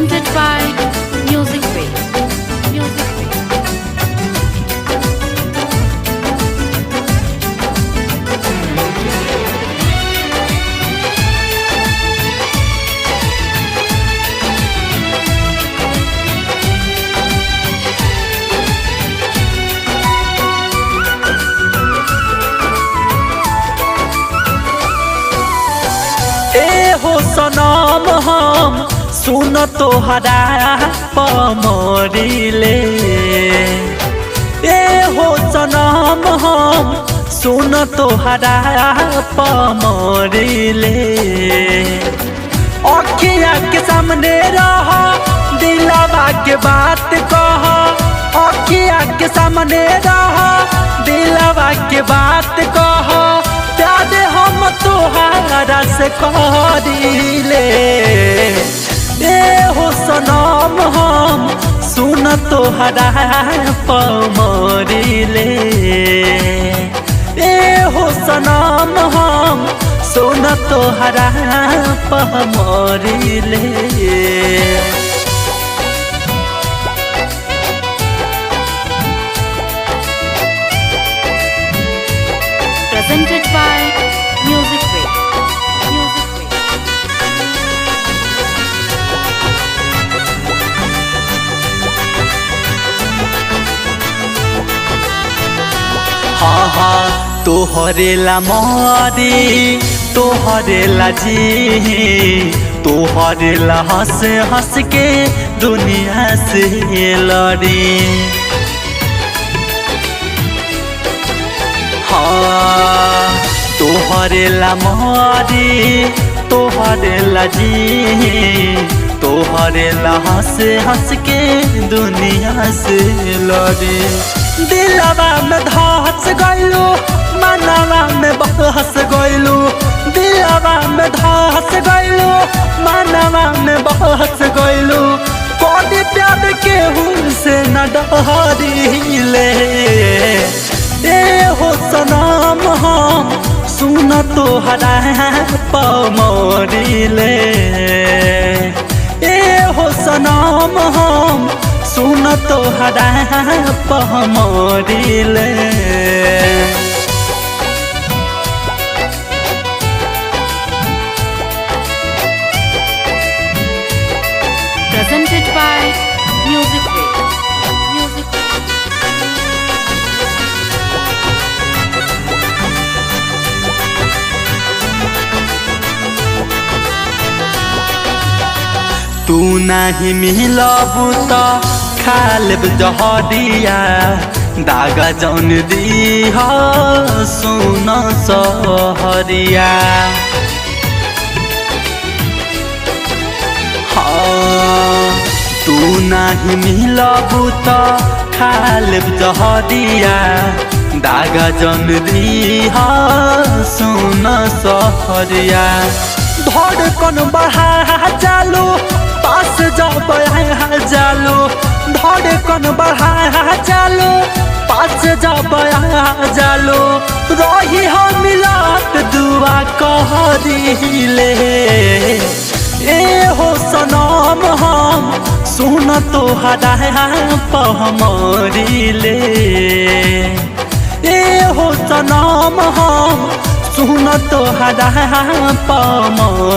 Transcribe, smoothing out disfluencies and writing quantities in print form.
Presented by Music Way. Music Way. ए हो सनम हम सुन तोहरा पमरिले। ए हो सनम हम सुन तोहरा पमरिले। अखिया के सामने रह दिलवा के बात कह। अखिया के सामने रह दिलवा के बात कह। प्यार हम तोहरा से करिले। ए हो सनम हम सुन तोहरा पमरिले। ए हो सनम हम सुन तोहरा पमरिले। Presented by Music Way. Music Way. हाँ हाँ तोहरे ला मारी तोहरे ला जी। तोहरे ला हंस हंस के दुनिया से लड़ी। हाँ तोहरे ला मारी तोहरे ला जी। तोहरे ला हंस हंस के दुनिया से लड़ी। दिलवा में धस गइलू मनवा में बहस गइलू। दिलवा में धस गइलू मनवा में बहस गइलू। कोई प्यार केहू से न डरिले। ए हो सनम हम सुन तोहरा पमरिले। ए हो सनम हम सुन तोहरा पमरिले। Presented by Music Way. Music Way. तू नहीं मिलबू तो खालेब जहरिया। दागा जौन दी हो सुन सहरिया। हाँ तू नहीं मिलबू तो खालेब जहरिया। दागा जौन दी हो सुन सहरिया। धड़कन बढ़ा चालू पास जब जालू। धड़कन बढ़ा चालू पास जब जालू। रही हम मिलत दुआ कह दिले। ए हो सनम हम सुन तोहरा पमरिले। ए हो सनम हम सुन तोहरा पमरिले।